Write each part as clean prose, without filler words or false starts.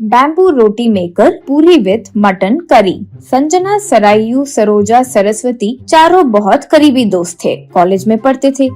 Bamboo रोटी maker पूरी with mutton curry. Sanjana, Sarayu, Saroja, Saraswati चारों बहुत करीबी दोस्त थे, कॉलेज में पढ़ते थे।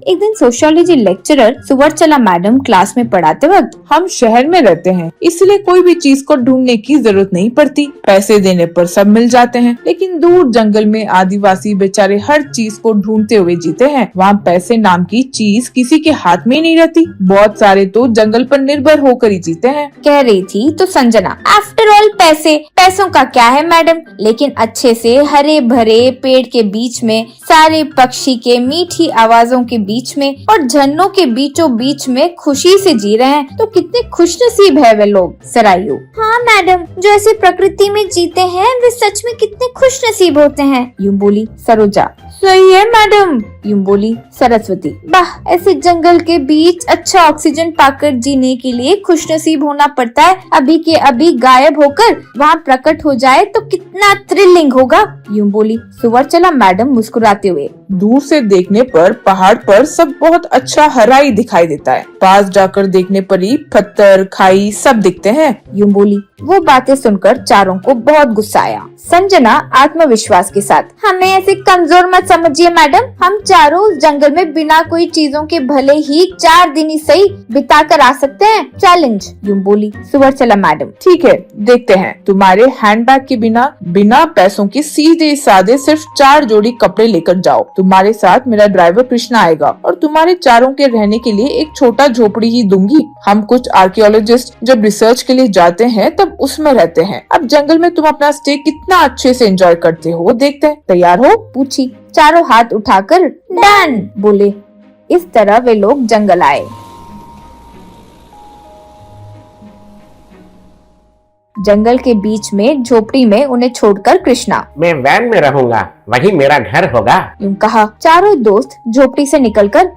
एक दिन sociology lecturer Suvarchala madam class में पढ़ाते वक्त, हम शहर में रहते हैं, इसलिए कोई भी चीज को ढूंढने की जरूरत नहीं पड़ती, पैसे देने पर सब मिल जाते हैं। लेकिन दूर जंगल में आदिवासी बेचारे हर चीज को ढूंढते हुए जीते हैं। वहाँ पैसे नाम की चीज किसी के हाथ में नहीं रहती। बहुत सारे तो जंगल पर निर्भर होकर ही जीते हैं। कह रही थी तो संजना, आफ्टर ऑल पैसों का क्या है मैडम, लेकिन अच्छे से हरे भरे पेड़ के बीच में, सारे पक्षी के मीठी आवाजों के बीच में और झरनों के बीचों बीच में खुशी से जी रहे हैं, तो कितने खुशनसीब है वे लोग। सरायू, हाँ मैडम, जो ऐसे प्रकृति में जीते हैं वे सच में कितने खुशनसीब होते हैं, यूं बोली सरोजा। सही है मैडम, यूं बोली सरस्वती। वाह, ऐसे जंगल के बीच अच्छा ऑक्सीजन पाकर जीने के लिए खुशनसीब होना पड़ता है। अभी के अभी गायब होकर वहाँ प्रकट हो जाए तो कितना थ्रिलिंग होगा, यूं बोली सुवर्चला मैडम मुस्कुराते हुए। दूर से देखने पर पहाड़ पर सब बहुत अच्छा हरा ही दिखाई देता है, पास जाकर देखने पर ही पत्थर, खाई सब दिखते हैं, यूं बोली। वो बातें सुनकर चारों को बहुत गुस्सा आया। संजना आत्मविश्वास के साथ, हमें ऐसे कमजोर मत समझिए मैडम, हम चारों जंगल में बिना कोई चीजों के भले ही 4 दिन ही सही बिता कर आ सकते हैं, चैलेंज, यूं बोली सुवर्चला मैडम। ठीक है, देखते हैं। तुम्हारे हैंडबैग के बिना पैसों के सीधे साधे सिर्फ 4 जोड़ी कपड़े लेकर जाओ। तुम्हारे साथ मेरा ड्राइवर कृष्णा आएगा और तुम्हारे चारों के रहने के लिए एक छोटा झोपड़ी ही दूंगी। हम कुछ आर्कियोलॉजिस्ट जब रिसर्च के लिए जाते हैं तब उसमें रहते हैं। अब जंगल में तुम अपना स्टे कितना अच्छे से एंजॉय करते हो, देखते हैं। तैयार हो, पूछी। चारों हाथ उठाकर डन बोले। इस तरह वे लोग जंगल आए। जंगल के बीच में झोपड़ी में उन्हें छोड़कर कृष्णा, मैं वैन में रहूंगा, वही मेरा घर होगा, यूं कहा। चारों दोस्त झोपड़ी से निकलकर,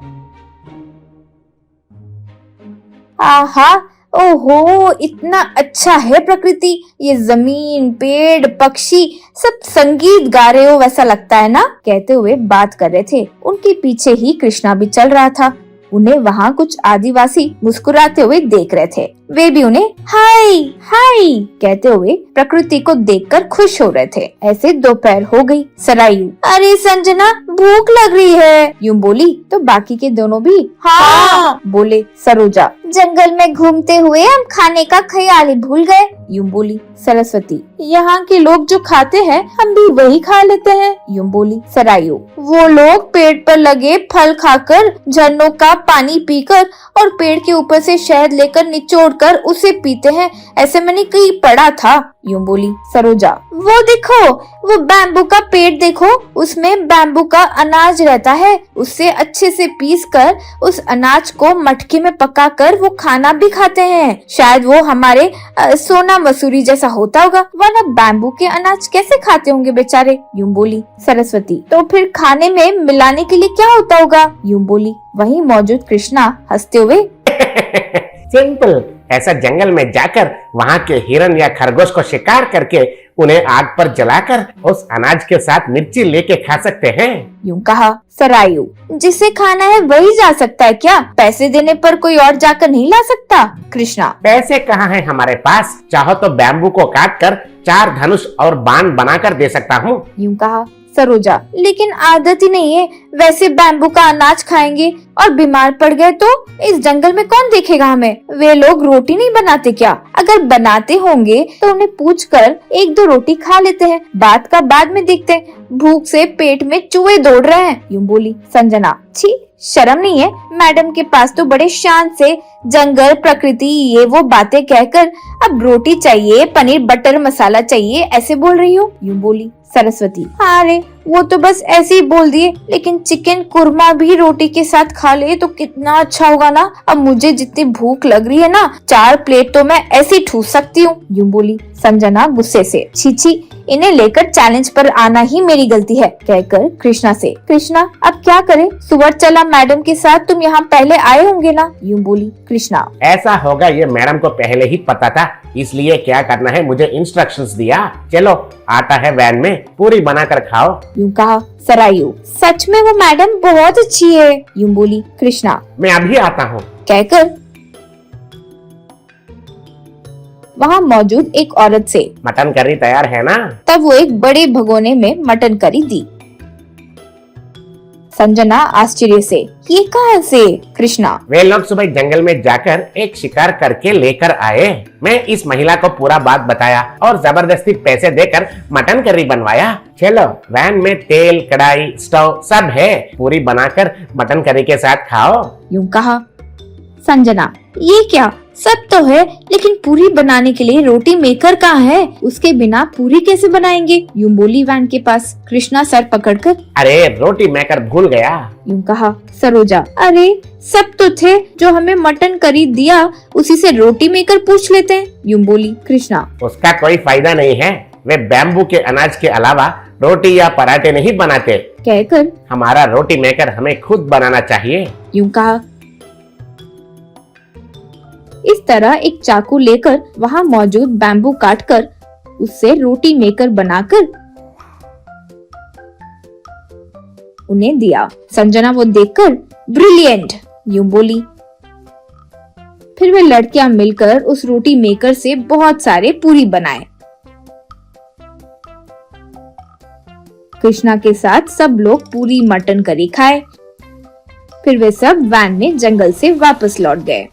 आहा, ओहो, इतना अच्छा है प्रकृति, ये जमीन, पेड़, पक्षी सब संगीत गा रहे हो वैसा लगता है ना, कहते हुए बात कर रहे थे। उनके पीछे ही कृष्णा भी चल रहा था। उन्हें वहाँ कुछ आदिवासी मुस्कुराते हुए देख रहे थे। वे भी उन्हें हाय हाय कहते हुए प्रकृति को देखकर खुश हो रहे थे। ऐसे दोपहर हो गई। सरायू, अरे संजना, भूख लग रही है, यूं बोली तो बाकी के दोनों भी हाँ बोले। सरोजा, जंगल में घूमते हुए हम खाने का ख्याल ही भूल गए, यूं बोली सरस्वती। यहाँ के लोग जो खाते हैं हम भी वही खा लेते हैं, यूं बोली सरायू। वो लोग पेड़ पर लगे फल खाकर, झरनों का पानी पीकर और पेड़ के ऊपर से शहद लेकर निचोड़ कर उसे पीते हैं, ऐसे मैंने कहीं पढ़ा था, यूं बोली सरोजा। वो देखो, वो बैम्बू का पेड़ देखो, उसमें बैम्बू का अनाज रहता है, उससे अच्छे से पीस कर उस अनाज को मटके में पकाकर वो खाना भी खाते हैं। शायद वो हमारे सोना मसूरी जैसा होता होगा, वरना बैम्बू के अनाज कैसे खाते होंगे बेचारे, यूं बोली सरस्वती। तो फिर खाने में मिलाने के लिए क्या होता होगा, यूं बोली वहीं मौजूद कृष्णा हंसते हुए। सिंपल, ऐसा जंगल में जाकर वहाँ के हिरन या खरगोश को शिकार करके उन्हें आग पर जलाकर उस अनाज के साथ मिर्ची लेके खा सकते हैं, यूं कहा सरायू। जिसे खाना है वही जा सकता है क्या, पैसे देने पर कोई और जाकर नहीं ला सकता, कृष्णा। पैसे कहाँ हैं हमारे पास, चाहो तो बैम्बू को काट कर 4 धनुष और बाण बनाकर दे सकता हूँ, यूं कहा सरोजा। लेकिन आदत ही नहीं है, वैसे बैम्बू का अनाज खाएंगे और बीमार पड़ गए तो इस जंगल में कौन देखेगा हमें। वे लोग रोटी नहीं बनाते क्या, अगर बनाते होंगे तो उन्हें पूछकर 1-2 रोटी खा लेते हैं, बात का बाद में देखते हैं, भूख से पेट में चूहे दौड़ रहे हैं, यूं बोली संजना। छी, शर्म नहीं है मैडम के पास तो बड़े शान से जंगल, प्रकृति, ये वो बातें कहकर अब रोटी चाहिए, पनीर बटर मसाला चाहिए ऐसे बोल रही हो, यूं बोली सरस्वती। अरे वो तो बस ऐसे ही बोल दिए, लेकिन चिकन कुरमा भी रोटी के साथ खा ले तो कितना अच्छा होगा ना। अब मुझे जितनी भूख लग रही है ना, 4 प्लेट तो मैं ऐसे ही ठूस सकती हूँ, यूं बोली संजना गुस्से से। छी, इन्हें लेकर चैलेंज पर आना ही मेरी गलती है, कहकर कृष्णा से। कृष्णा, अब क्या करे, सुवर्चला मैडम के साथ तुम यहाँ पहले आए होंगे ना, यूं बोली कृष्णा। ऐसा होगा ये मैडम को पहले ही पता था, इसलिए क्या करना है मुझे इंस्ट्रक्शंस दिया। चलो, आता है वैन में, पूरी बनाकर खाओ, यूं कहा सरायू। सच में वो मैडम बहुत अच्छी है, यूं बोली कृष्णा। मैं अभी आता हूँ, कहकर वहाँ मौजूद एक औरत से। मटन करी तैयार है ना? तब वो एक बड़े भगोने में मटन करी दी। संजना आश्चर्य से, ये कहाँ से? कृष्णा, वे लोग सुबह जंगल में जाकर एक शिकार करके लेकर आए। मैं इस महिला को पूरा बात बताया और जबरदस्ती पैसे देकर मटन करी बनवाया। चलो, वैन में तेल, कढ़ाई, स्टोव सब है, पूरी बनाकर मटन करी के साथ खाओ। यूं कहा। संजना, ये क्या, सब तो है, लेकिन पूरी बनाने के लिए रोटी मेकर कहाँ है? उसके बिना पूरी कैसे बनाएंगे? यूं बोली वैन के पास। कृष्णा सर पकड़कर, अरे रोटी मेकर भूल गया। यूं कहा। सरोजा, अरे सब तो थे, जो हमें मटन करी दिया उसी से रोटी मेकर पूछ लेते हैं। यूं बोली। कृष्णा, उसका कोई फायदा नहीं है, वे बैम्बू के अनाज के अलावा रोटी या पराठे नहीं बनाते। कहकर हमारा रोटी मेकर हमें खुद बनाना चाहिए। यूं कहा। इस तरह एक चाकू लेकर वहाँ मौजूद बैम्बू काटकर उससे रोटी मेकर बनाकर उन्हें दिया। संजना वो देखकर ब्रिलियंट यूं बोली। फिर वे लड़कियां मिलकर उस रोटी मेकर से बहुत सारे पूरी बनाए। कृष्णा के साथ सब लोग पूरी मटन करी खाए। फिर वे सब वैन में जंगल से वापस लौट गए।